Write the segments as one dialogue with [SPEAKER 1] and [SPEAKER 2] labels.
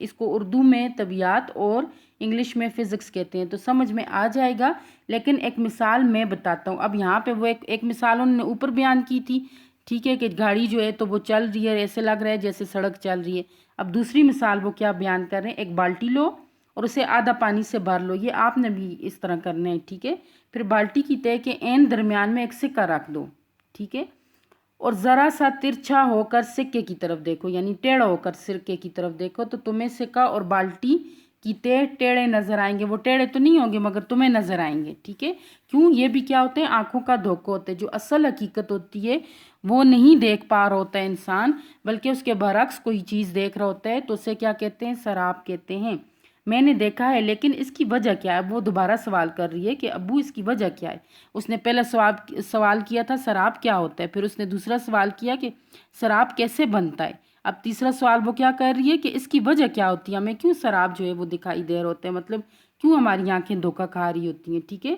[SPEAKER 1] اس کو اردو میں طبیعت اور انگلش میں فزکس کہتے ہیں، تو سمجھ میں آ جائے گا۔ لیکن ایک مثال میں بتاتا ہوں۔ اب یہاں پہ وہ ایک مثال انہوں نے اوپر بیان کی تھی، ٹھیک ہے، کہ گاڑی جو ہے تو وہ چل رہی ہے، ایسے لگ رہا ہے جیسے سڑک چل رہی ہے۔ اب دوسری مثال وہ کیا بیان کر رہے ہیں، ایک بالٹی لو اور اسے آدھا پانی سے بھر لو، یہ آپ نے بھی اس طرح کرنا ہے، ٹھیک ہے۔ پھر بالٹی کی تہہ کے عین درمیان میں ایک سکہ رکھ دو، ٹھیک ہے، اور ذرا سا ترچھا ہو کر سکے کی طرف دیکھو، یعنی ٹیڑھا ہو کر سکے کی طرف دیکھو، تو تمہیں سکہ اور بالٹی کی تہہ ٹیڑھے نظر آئیں گے۔ وہ ٹیڑھے تو نہیں ہوں گے مگر تمہیں نظر آئیں گے، ٹھیک ہے۔ کیوں؟ یہ بھی کیا ہوتے ہیں؟ آنکھوں کا دھوکہ ہوتے ہیں۔ جو اصل حقیقت ہوتی ہے وہ نہیں دیکھ پا رہا ہوتا ہے انسان، بلکہ اس کے برعکس کوئی چیز دیکھ رہا ہوتا ہے، تو اسے کیا کہتے ہیں؟ سراب کہتے ہیں۔ میں نے دیکھا ہے، لیکن اس کی وجہ کیا ہے؟ وہ دوبارہ سوال کر رہی ہے کہ ابو اس کی وجہ کیا ہے؟ اس نے پہلا سوال کیا تھا سراب کیا ہوتا ہے، پھر اس نے دوسرا سوال کیا کہ سراب کیسے بنتا ہے، اب تیسرا سوال وہ کیا کر رہی ہے کہ اس کی وجہ کیا ہوتی ہے، ہمیں کیوں سراب جو ہے وہ دکھائی دے رہا ہوتا ہے، مطلب کیوں ہماری آنکھیں دھوکہ کھا رہی ہوتی ہیں، ٹھیک ہے۔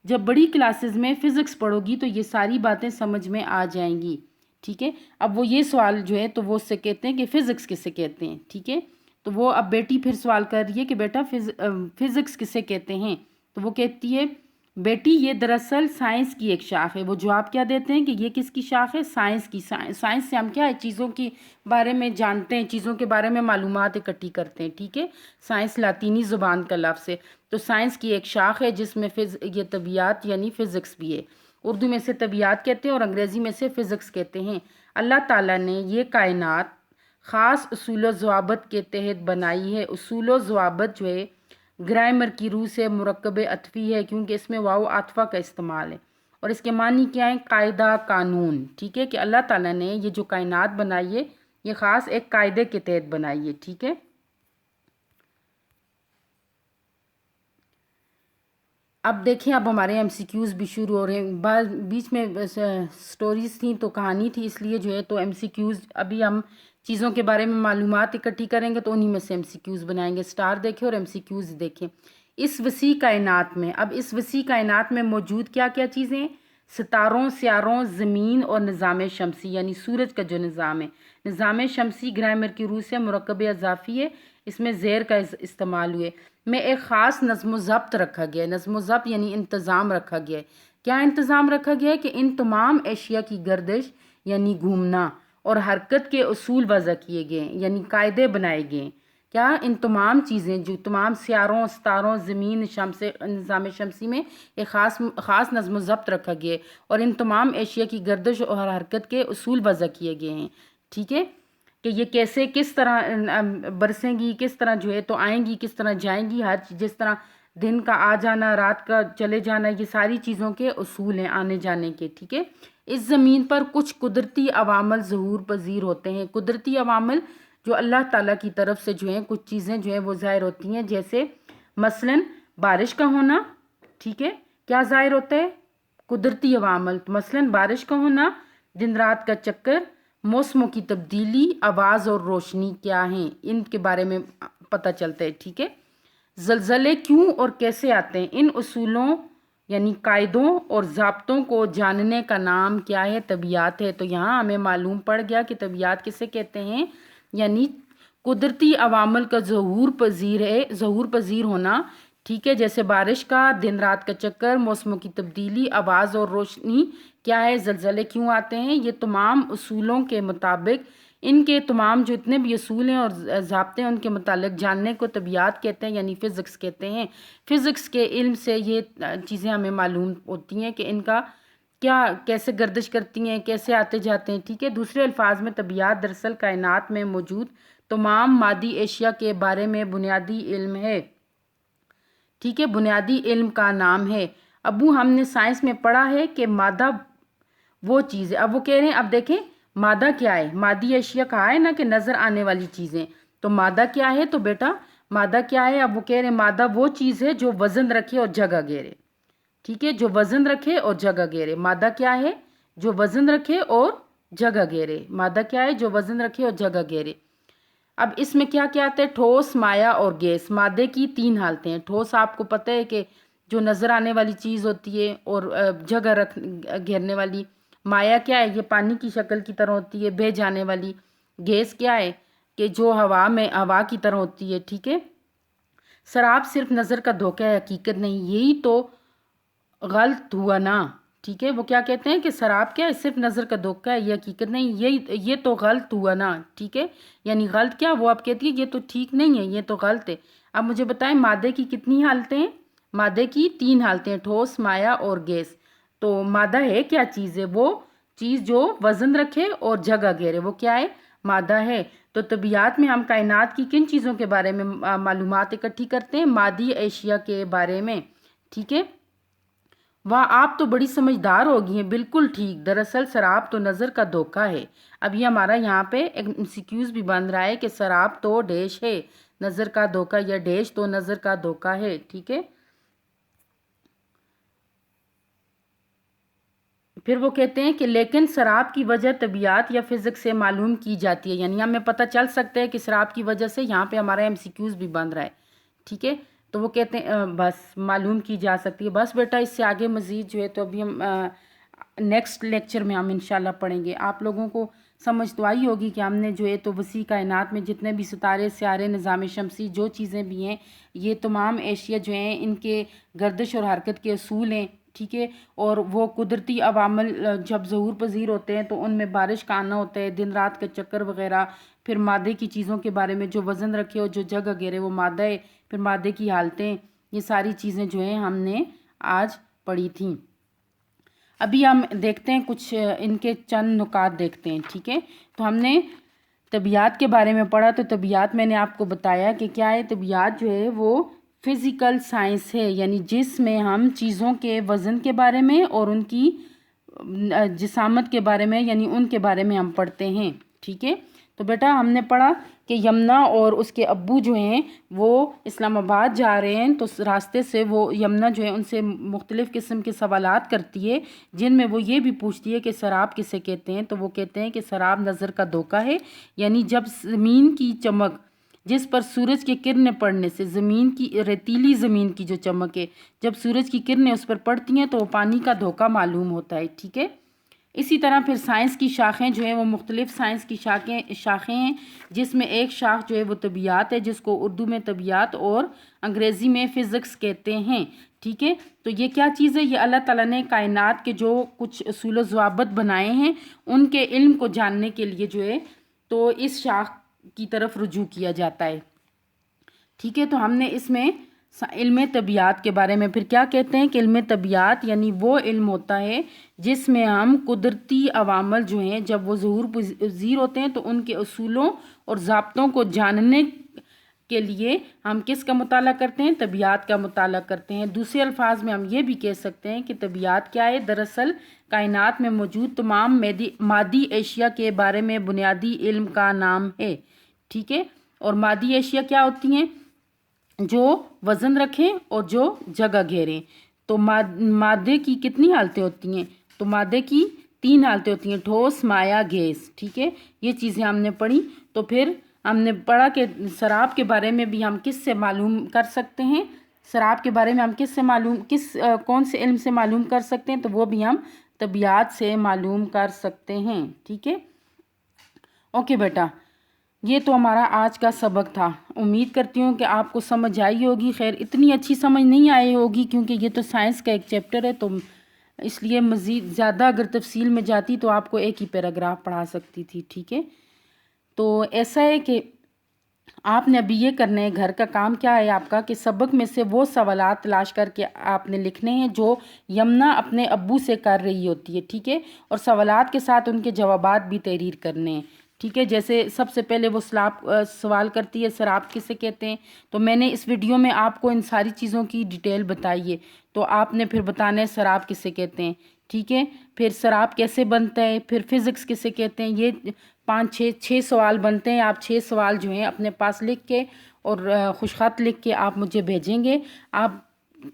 [SPEAKER 1] جب بڑی کلاسز میں فزکس پڑھو گی تو یہ ساری باتیں سمجھ میں آ جائیں گی، ٹھیک ہے۔ اب وہ یہ سوال جو ہے تو وہ اس سے کہتے ہیں کہ فزکس کسے کہتے ہیں، ٹھیک ہے۔ تو وہ اب بیٹی پھر سوال کر رہی ہے کہ بیٹا فزکس کسے کہتے ہیں، تو وہ کہتی ہے بیٹی یہ دراصل سائنس کی ایک شاخ ہے۔ وہ جواب کیا دیتے ہیں کہ یہ کس کی شاخ ہے؟ سائنس کی۔ سائنس سے ہم کیا ہے؟ چیزوں کی بارے میں جانتے ہیں، چیزوں کے بارے میں معلومات اکٹھی کرتے ہیں، ٹھیک ہے۔ سائنس لاطینی زبان کا لفظ ہے، تو سائنس کی ایک شاخ ہے جس میں یہ طبیعت یعنی فزکس بھی ہے۔ اردو میں سے طبیعت کہتے ہیں اور انگریزی میں سے فزکس کہتے ہیں۔ اللہ تعالیٰ نے یہ کائنات خاص اصول و ضوابط کے تحت بنائی ہے۔ اصول و ضوابط جو ہے گرامر کی روح سے مرکب عطفی ہے، کیونکہ اس میں واو عاطفہ کا استعمال ہے، اور اس کے معنی کیا ہے؟ قاعدہ، قانون، ٹھیک ہے، کہ اللہ تعالیٰ نے یہ جو کائنات بنائی ہے یہ خاص ایک قاعدے کے تحت بنائی ہے، ٹھیک ہے۔ اب دیکھیں، اب ہمارے ایم سی کیوز بھی شروع ہو رہے ہیں۔ بیچ میں سٹوریز تھیں تو کہانی تھی، اس لیے جو ہے تو ایم سی کیوز ابھی ہم چیزوں کے بارے میں معلومات اکٹھی کریں گے تو انہی میں سے ایم سی کیوز بنائیں گے۔ سٹار دیکھیں اور ایم سی کیوز دیکھیں۔ اس وسیع کائنات میں، اب اس وسیع کائنات میں موجود کیا کیا چیزیں ہیں؟ ستاروں، سیاروں، زمین اور نظام شمسی، یعنی سورج کا جو نظام ہے۔ نظام شمسی گرامر کی روح سے مرکب اضافی ہے، اس میں زیر کا استعمال ہوئے میں ایک خاص نظم و ضبط رکھا گیا ہے۔ نظم و ضبط یعنی انتظام رکھا گیا ہے۔ کیا انتظام رکھا گیا ہے؟ کہ ان تمام اشیاء کی گردش یعنی گھومنا اور حرکت کے اصول وضع کیے گئے ہیں، یعنی قاعدے بنائے گئے ہیں۔ کیا؟ ان تمام چیزیں جو تمام سیاروں، ستاروں، زمین، نظام شمسی میں ایک خاص نظم و ضبط رکھا گیا ہے، اور ان تمام اشیاء کی گردش اور حرکت کے اصول وضع کیے گئے ہیں، ٹھیک ہے، کہ یہ کیسے کس طرح برسیں گی، کس طرح جو ہے تو آئیں گی، کس طرح جائیں گی، ہر جس طرح دن کا آ جانا، رات کا چلے جانا، یہ ساری چیزوں کے اصول ہیں آنے جانے کے، ٹھیک ہے۔ اس زمین پر کچھ قدرتی عوامل ظہور پذیر ہوتے ہیں۔ قدرتی عوامل جو اللہ تعالیٰ کی طرف سے جو ہیں کچھ چیزیں جو ہیں وہ ظاہر ہوتی ہیں، جیسے مثلاً بارش کا ہونا، ٹھیک ہے، کیا ظاہر ہوتا ہے؟ قدرتی عوامل، مثلاً بارش کا ہونا، دن رات کا چکر، موسموں کی تبدیلی، آواز اور روشنی کیا ہیں، ان کے بارے میں پتہ چلتا ہے، ٹھیک ہے۔ زلزلے کیوں اور کیسے آتے ہیں، ان اصولوں یعنی قاعدوں اور ضابطوں کو جاننے کا نام کیا ہے؟ طبیعت ہے۔ تو یہاں ہمیں معلوم پڑ گیا کہ طبیعت کسے کہتے ہیں، یعنی قدرتی عوامل کا ظہور پذیر ہونا، ٹھیک ہے، جیسے بارش کا، دن رات کا چکر، موسموں کی تبدیلی، آواز اور روشنی کیا ہے، زلزلے کیوں آتے ہیں، یہ تمام اصولوں کے مطابق، ان کے تمام جو اتنے بھی اصول ہیں اور ضابطے ہیں ان کے متعلق جاننے کو طبیعت کہتے ہیں، یعنی فزکس کہتے ہیں۔ فزکس کے علم سے یہ چیزیں ہمیں معلوم ہوتی ہیں کہ ان کا کیا کیسے گردش کرتی ہیں، کیسے آتے جاتے ہیں، ٹھیک ہے۔ دوسرے الفاظ میں طبیعت دراصل کائنات میں موجود تمام مادی اشیاء کے بارے میں بنیادی علم ہے، ٹھیک ہے، بنیادی علم کا نام ہے۔ ابو ہم نے سائنس میں پڑھا ہے کہ مادہ وہ چیز ہے۔ اب وہ کہہ رہے ہیں، اب دیکھیں مادہ کیا ہے، مادی اشیاء کہا ہے نا کہ نظر آنے والی چیزیں، تو مادہ کیا ہے؟ تو بیٹا مادہ کیا ہے؟ اب وہ کہہ رہے ہیں مادہ وہ چیز ہے جو وزن رکھے اور جگہ گھیرے، ٹھیک ہے، جو وزن رکھے اور جگہ گھیرے۔ مادہ کیا ہے؟ جو وزن رکھے اور جگہ گھیرے۔ مادہ کیا ہے؟ جو وزن رکھے اور جگہ گھیرے۔ اب اس میں کیا کیا آتا ہے؟ ٹھوس، مائع اور گیس۔ مادے کی تین حالتیں ہیں۔ ٹھوس آپ کو پتہ ہے کہ جو نظر آنے والی چیز ہوتی ہے اور جگہ گھیرنے والی۔ مائع کیا ہے؟ یہ پانی کی شکل کی طرح ہوتی ہے، بہہ جانے والی۔ گیس کیا ہے؟ کہ جو ہوا کی طرح ہوتی ہے، ٹھیک ہے. سراب صرف نظر کا دھوکہ ہے، حقیقت نہیں. یہی تو غلط ہوا نا. ٹھیک ہے، وہ کیا کہتے ہیں کہ سراب کیا ہے، صرف نظر کا دھوکہ ہے، یہ حقیقت نہیں. یہ تو غلط ہوا نا. ٹھیک ہے، یعنی غلط کیا، وہ آپ کہتی ہے یہ تو ٹھیک نہیں ہے، یہ تو غلط ہے. اب مجھے بتائیں مادے کی کتنی حالتیں ہیں؟ مادے کی 3 حالتیں، ٹھوس، مائع اور گیس. تو مادہ ہے کیا چیز ہے؟ وہ چیز جو وزن رکھے اور جگہ گھیرے، وہ کیا ہے؟ مادہ ہے. تو طبیعت میں ہم کائنات کی کن چیزوں کے بارے میں معلومات اکٹھی کرتے ہیں؟ مادی اشیاء کے بارے میں. ٹھیک ہے، واہ آپ تو بڑی سمجھدار ہو گئی ہیں. بالکل ٹھیک، دراصل سراب تو نظر کا دھوکہ ہے. اب یہ ہمارا یہاں پہ MCQs بھی بن رہا ہے کہ سراب تو ڈیش ہے نظر کا دھوکہ، یا ڈیش تو نظر کا دھوکہ ہے. ٹھیک ہے، پھر وہ کہتے ہیں کہ لیکن سراب کی وجہ طبیعت یا فزکس سے معلوم کی جاتی ہے، یعنی ہمیں پتہ چل سکتا ہے کہ سراب کی وجہ سے. یہاں پہ ہمارا MCQs بھی بن رہا ہے. ٹھیک ہے، تو وہ کہتے ہیں بس معلوم کی جا سکتی ہے. بس بیٹا اس سے آگے مزید جو ہے تو ابھی ہم نیکسٹ لیکچر میں ہم انشاءاللہ پڑھیں گے. آپ لوگوں کو سمجھ تو آئی ہوگی کہ ہم نے جو ہے تو وسیع کائنات میں جتنے بھی ستارے، سیارے، نظام شمسی، جو چیزیں بھی ہیں، یہ تمام اشیاء جو ہیں ان کے گردش اور حرکت کے اصول ہیں. ٹھیک ہے، اور وہ قدرتی عوامل جب ظہور پذیر ہوتے ہیں تو ان میں بارش کا آنا ہوتا ہے، دن رات کا چکر وغیرہ. پھر مادے کی چیزوں کے بارے میں جو وزن رکھے اور جو جگہ گھیرے وہ مادہ ہے. پھر مادے کی حالتیں، یہ ساری چیزیں جو ہیں ہم نے آج پڑھی تھیں. ابھی ہم دیکھتے ہیں کچھ ان کے چند نکات دیکھتے ہیں. ٹھیک ہے، تو ہم نے طبیعت کے بارے میں پڑھا. تو طبیعت میں نے آپ کو بتایا کہ کیا ہے. طبیعت جو ہے وہ فزیکل سائنس ہے، یعنی جس میں ہم چیزوں کے وزن کے بارے میں اور ان کی جسامت کے بارے میں، یعنی ان کے بارے میں ہم پڑھتے ہیں. ٹھیک ہے، تو بیٹا ہم نے پڑھا کہ یمنا اور اس کے ابو جو ہیں وہ اسلام آباد جا رہے ہیں. تو راستے سے وہ یمنا جو ہے ان سے مختلف قسم کے سوالات کرتی ہے، جن میں وہ یہ بھی پوچھتی ہے کہ سراب کسے کہتے ہیں. تو وہ کہتے ہیں کہ سراب نظر کا دھوکہ ہے، یعنی جب زمین کی چمک جس پر سورج کی کرنیں پڑنے سے، زمین کی ریتیلی زمین کی جو چمک ہے، جب سورج کی کرنیں اس پر پڑتی ہیں تو وہ پانی کا دھوکہ معلوم ہوتا ہے. ٹھیک ہے، اسی طرح پھر سائنس کی شاخیں جو ہیں وہ مختلف سائنس کی شاخیں ہیں، جس میں ایک شاخ جو ہے وہ طبیعت ہے، جس کو اردو میں طبیعت اور انگریزی میں فزکس کہتے ہیں. ٹھیک ہے، تو یہ کیا چیز ہے؟ یہ اللہ تعالیٰ نے کائنات کے جو کچھ اصول و ضوابط بنائے ہیں ان کے علم کو جاننے کے لیے جو ہے تو اس شاخ کی طرف رجوع کیا جاتا ہے. ٹھیک ہے، تو ہم نے اس میں علم طبیعت کے بارے میں پھر کیا کہتے ہیں کہ علم طبیعت یعنی وہ علم ہوتا ہے جس میں ہم قدرتی عوامل جو ہیں جب وہ ظہور پذیر ہوتے ہیں تو ان کے اصولوں اور ضابطوں کو جاننے کے لیے ہم کس کا مطالعہ کرتے ہیں؟ طبیعت کا مطالعہ کرتے ہیں. دوسرے الفاظ میں ہم یہ بھی کہہ سکتے ہیں کہ طبیعت کیا ہے؟ دراصل کائنات میں موجود تمام مادی اشیاء کے بارے میں بنیادی علم کا نام ہے. ٹھیک ہے، اور مادی اشیاء کیا ہوتی ہیں؟ جو وزن رکھیں اور جو جگہ گھیریں. تو مادے کی کتنی حالتیں ہوتی ہیں؟ تو مادے کی 3 حالتیں ہوتی ہیں، ٹھوس، مائع، گیس. ٹھیک ہے، یہ چیزیں ہم نے پڑھی. تو پھر ہم نے پڑھا کہ سراب کے بارے میں بھی ہم کس سے معلوم کر سکتے ہیں؟ سراب کے بارے میں ہم کون سے علم سے معلوم کر سکتے ہیں؟ تو وہ بھی ہم طبیعت سے معلوم کر سکتے ہیں. ٹھیک ہے، اوکے بیٹا، یہ تو ہمارا آج کا سبق تھا. امید کرتی ہوں کہ آپ کو سمجھ آئی ہوگی. خیر اتنی اچھی سمجھ نہیں آئی ہوگی کیونکہ یہ تو سائنس کا ایک چیپٹر ہے، تو اس لیے مزید زیادہ اگر تفصیل میں جاتی تو آپ کو ایک ہی پیراگراف پڑھا سکتی تھی. ٹھیک ہے، تو ایسا ہے کہ آپ نے ابھی یہ کرنا ہے، گھر کا کام کیا ہے آپ کا کہ سبق میں سے وہ سوالات تلاش کر کے آپ نے لکھنے ہیں جو یمنا اپنے ابو سے کر رہی ہوتی ہے. ٹھیک ہے، اور سوالات کے ساتھ ان کے جوابات بھی تحریر کرنے ہیں. ٹھیک ہے، جیسے سب سے پہلے وہ سوال کرتی ہے سراب کسے کہتے ہیں. تو میں نے اس ویڈیو میں آپ کو ان ساری چیزوں کی ڈیٹیل بتائی ہے، تو آپ نے پھر بتانا ہے سراب کسے کہتے ہیں. ٹھیک ہے، پھر سراب کیسے بنتا ہے، پھر فزکس کسے کہتے ہیں. یہ 6 سوال بنتے ہیں. آپ 6 سوال جو ہیں اپنے پاس لکھ کے اور خوش خط لکھ کے آپ مجھے بھیجیں گے. آپ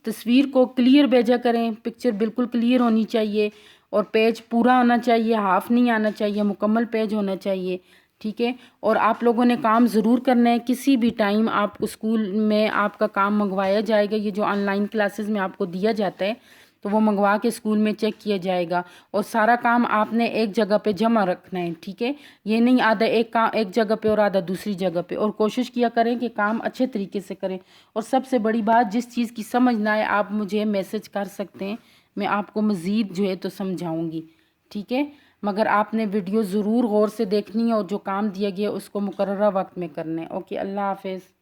[SPEAKER 1] تصویر کو کلیئر بھیجا کریں، پکچر بالکل کلیئر ہونی چاہیے اور پیج پورا ہونا چاہیے، ہاف نہیں آنا چاہیے، مکمل پیج ہونا چاہیے. ٹھیک ہے، اور آپ لوگوں نے کام ضرور کرنا ہے. کسی بھی ٹائم آپ اسکول میں آپ کا کام منگوایا جائے گا. یہ جو آن لائن کلاسز میں آپ کو دیا جاتا ہے تو وہ منگوا کے اسکول میں چیک کیا جائے گا، اور سارا کام آپ نے ایک جگہ پہ جمع رکھنا ہے، ٹھیک ہے؟ یہ نہیں آدھا ایک جگہ پہ اور آدھا دوسری جگہ پہ، اور کوشش کیا کریں کہ کام اچھے طریقے سے کریں۔ اور سب سے بڑی بات، جس چیز کی سمجھ نہ آئے آپ مجھے میسج کر سکتے ہیں، میں آپ کو مزید جو ہے تو سمجھاؤں گی، ٹھیک ہے؟ مگر آپ نے ویڈیو ضرور غور سے دیکھنی ہے، اور جو کام دیا گیا اس کو مقررہ وقت میں کرنا ہے۔ اوکے، اللہ حافظ۔